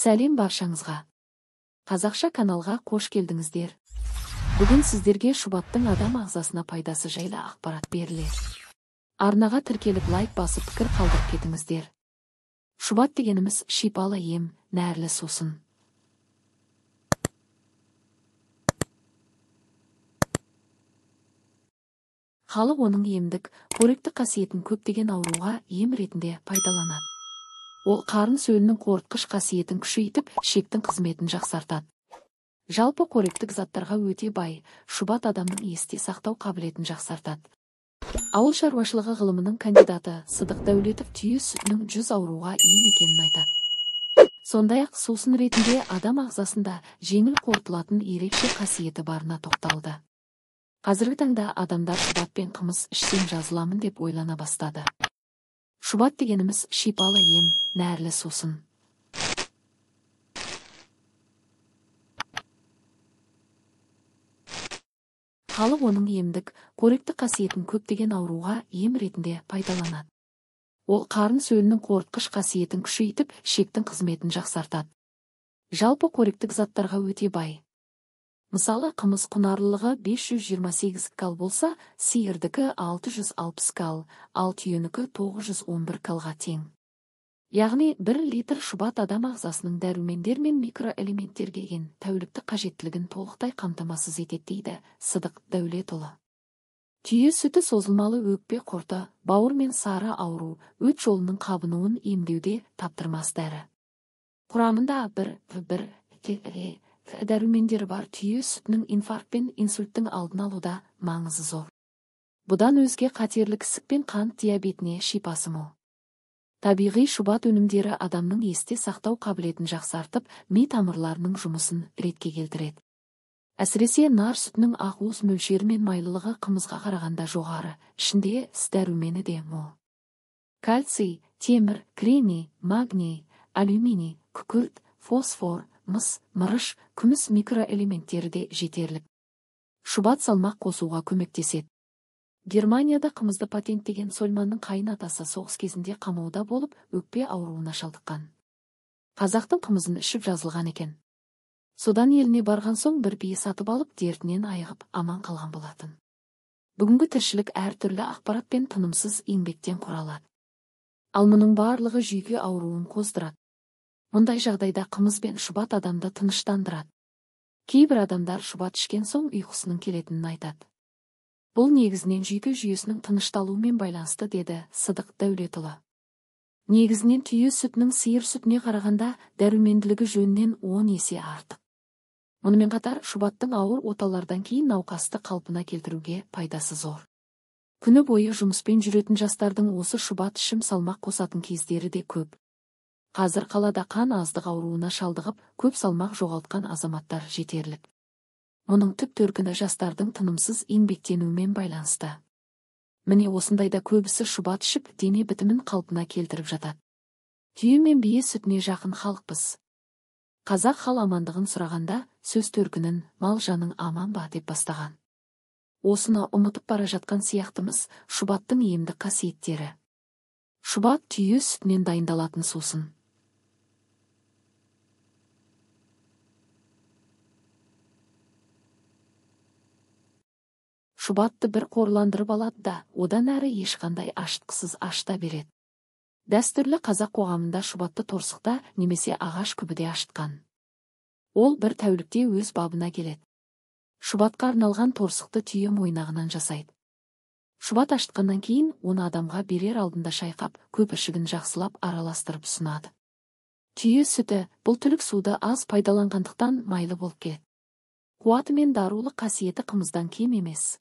Сәлем баршаңызға. Қазақша каналға қош келдіңіздер. Бүгін сіздерге шұбаттың адам ағзасына пайдасы жайлы ақпарат берілер. Арнаға тіркеліп лайк басып пікір қалдырып кетіңіздер. Шұбат дегеніміз шипалы ем, нәрлі сусын. Халық оның емдік, қоректік қасиетін көптеген ауруға ем ретінде пайдаланады. Ол қарын сөлінің қорытқыш қасиетін күшейтіп, ішектің қызметін жақсартады. Жалпы қоректік заттарға өте бай, шұбат адамның есте сақтау қабілетін жақсартады. Ауыл шаруашылығы ғылымының кандидаты Сыдық Дәулетов түйе сүтінің 100 ауруға ем екенін айтады. Сондай-ақ сусын ретінде адам ағзасында жеңіл қорытылатын ерекше қасиеті барына тоқталды. Қазіргі таңда адамдар шұбат пен қымыз ішсем жазыламын деп ойлана бастады. Шұбат дегеніміз шипалы ем, нәрлі сусын. Халық оның емдік, қоректік қасиетін көптеген ауруға ем ретінде пайдаланады. Ол қарын сөлінің қорытқыш қасиетін күшейтіп, ішектің қызметін жақсартады. Жалпы қоректік заттарға өте бай. Мысалы, қымыз құнарлылығы 528 кал болса, сиырдікі 660 кал, ал түйенікі 911 калға тең. Яғни 1 литр шұбат адам ағзасының дәрумендер мен микроэлементтерге деген тәуліктік қажеттілігін толықтай қамтамасыз етеді дейді Сыдық Дәулетұлы. Түйе сүті созылмалы өкпе құрты, бауыр мен сары ауру, өт жолының қабынуын емдеуде таптырмас дәрі. Құрамында бір дәрумендері бар. Түйе сүтінің инфаркт пен инсульттің алдын алуда маңызы зор. Бұдан өзге қатерлік ісік пен қант диабетіне шипасы мол. Табиғи шұбат өнімдері адамның есте сақтау қабілетін жақсартып, ми тамырларының жұмысын ретке келтіреді. Әсіресе нар сүтінің ақуыз мөлшері мен майлылығы қымызға қарағанда жоғары, ішінде С дәрумені де мол. Кальций, темір, кремний, магний, алюминий, күкірт, фосфор, мыс, мырыш, күміс микроэлементтері де жетерлік. Шұбат салмақ қосуға көмектеседі. Германияда қымызды патенттеген Сольманның қайын атасы соғыс кезінде қамауда болып, өкпе ауруына шалдыққан. Қазақтың қымызын ішіп жазылған екен. Содан еліне барған соң бір бие сатып алып, дертінен айығып аман қалған болатын. Бүгінгі тіршілік әртүрлі ақпарат пен тынымсыз еңбектен құралады. Ал мұның барлығы жүйке ауруын қоздырады. Мұндай жағдайда қымыз бен шұбат адамды тыныштандырады. Кейбір адамдар шұбат ішкен соң ұйқысының келетінін айтады. Бұл негізінен жүйке жүйесінің тынышталуымен байланысты, деді Сыдық Дәулетұлы. Негізінен түйе сүтінің сиыр сүтіне қарағанда дәруменділігі жөнінен 10 есе артық. Мұнымен қатар шұбаттың ауыр оталардан кейін науқасты қалпына келтіруге пайдасы зор. Күні бойы жұмыспен жүретін жастардың осы шұбат ішім салмақ қосатын кездері де көп. Қазір қалада қан аздық ауруына шалдығып, көп салмақ жоғалтқан азаматтар жетерлік. Мұның түп төркіні жастардың тынымсыз еңбектенуімен байланысты. Міне осындайда көбісі шұбат ішіп, дене бітімін қалпына келтіріп жатады. Түйе мен бие сүтіне жақын халықпыз. Қазақ хал амандығын сұрағанда, сөз төркінін мал жаның аман ба деп бастаған. Осыны ұмытып бара жатқан сияқтымыз шұбаттың емдік қасиеттері. Шұбат түйе сүтінен дайындалатын сусын. Шұбатты бір қорландырып алады да, одан әрі ешқандай ашытқысыз ашыта береді. Дәстүрлі қазақ қоғамында шұбатты торсықта немесе ағаш күбіде ашытқан. Ол бір тәулікте өз бабына келеді. Шұбатқа арналған торсықты түйе мойнағынан жасайды. Шұбат ашытқаннан кейін оны адамға берер алдында шайқап, көп ішігін жақсылап араластырып ұсынады. Түйе сүті бұл түлік суды аз пайдаланғандықтан майлы болып келеді. Қуаты мен дарулық қасиеті қымыздан кем емес.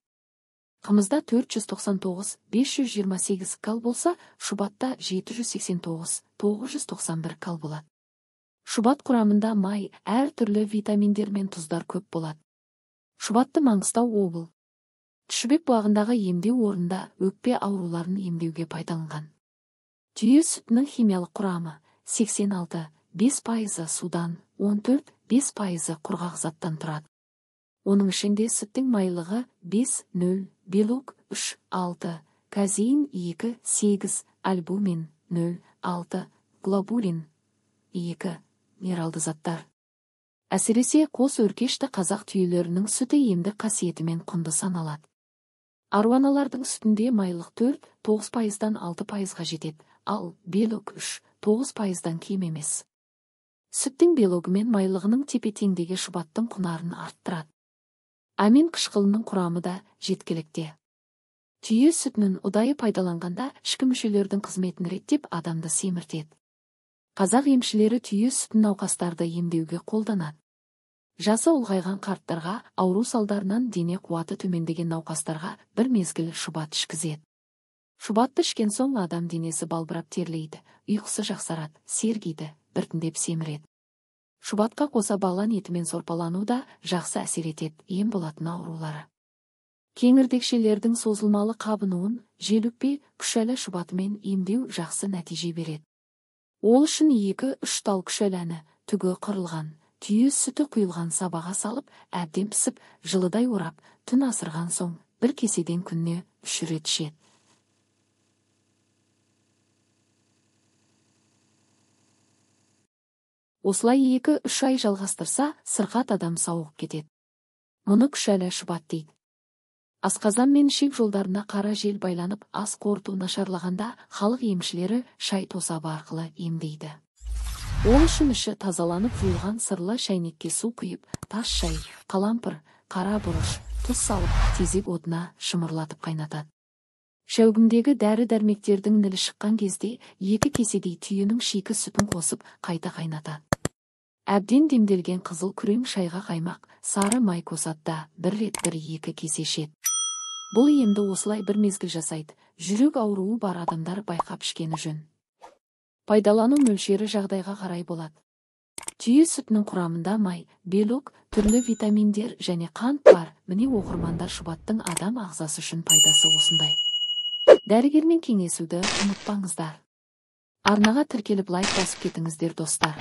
Қымызда 499-528 кал болса, шұбатта 789-991 кал болады. Шұбат құрамында май, әр түрлі витаминдер мен тұздар көп болады. Шұбатты Маңғыстау облысы Тұщыбек бұлағындағы емдеу орнында өкпе ауруларын емдеуге пайдаланған. Түйе сүтінің химиялық құрамы 86-5% судан, 14-5% құрғақ заттан тұрады. Оның ішінде сүттің майлығы 5-0, белок 3-6, казеин 2-8, альбумин 0-6, глобулин 2, минералды заттар. Әсіресе қос өркешті қазақ түйелерінің сүті емдік қасиетімен құнды саналады. Аруаналардың сүтінде майлық 4-9%-дан 6%-ға жетеді, ал белок 3-9%-дан кем емес. Сүттің белогі мен майлығының тепе-теңдігі шұбаттың құнарын арттырады. Амин қышқылының құрамы да жеткілікте. Түйе сүтінің ұдайы пайдаланғанда ішкі мүшелердің қызметін реттеп адамды семіртеді. Қазақ емшілері түйе сүтін науқастарды емдеуге қолданады. Жасы ұлғайған қарттарға, ауру салдарынан дене қуаты төмендеген науқастарға бір мезгіл шұбат ішкізеді. Шұбатты ішкен соң адам денесі балбырап терлейді, ұйқысы жақсарады, сергиді, біртіндеп семіреді. Шұбатқа қоса балан етімен сорпалану да жақсы әсер етеді, ем болатын аурулары. Кеңірдекшелердің созылмалы қабынуын желөкпе күшәлі шұбатымен емдеу жақсы нәтиже береді. Ол үшін 2-3 тал күшәләні түгі қырылған, түйе сүті құйылған сабаға салып, әбден пісіп, жылыдай орап, түн асырған соң, бір кеседен күніне 3 рет ішеді. Осылай 2-3 ай жалғастырса, сырқат адам сауығып кетеді. Мұны күшәлі шұбат дейді. Асқазан мен ішек жолдарына қара жел байланып, ас қорыту нашарлағанда халық емшілері шай тосабы арқылы емдейді. Ол үшін іші тазаланып жуылған сырлы шәйнекке су құйып, тас шай, қалампыр, қара бұрыш, тұз салып, тезек отына шымырлатып қайнатады. Шәугімдегі дәрі-дәрмектердің нілі шыққан кезде 2 кеседей түйенің шикі сүтін қосып, қайта қайнатады. Әбден демделген қызыл күрең шайға қаймақ, сары май қосатта 1 рет 1-2 кесе ішеді. Бұл емді осылай бір мезгіл жасайды, жүрек ауруы бар адамдар байқап ішкені жөн. Пайдалану мөлшері жағдайға қарай болады. Түйе сүтінің құрамында май, белок, түрлі витаминдер және қант бар. Міне оқырмандар, шұбаттың адам ағзасы үшін пайдасы осындай. Дәрігермен кеңесуді ұмытпаңыздар. Арнаға тіркеліп лайк басып кетіңіздер достар.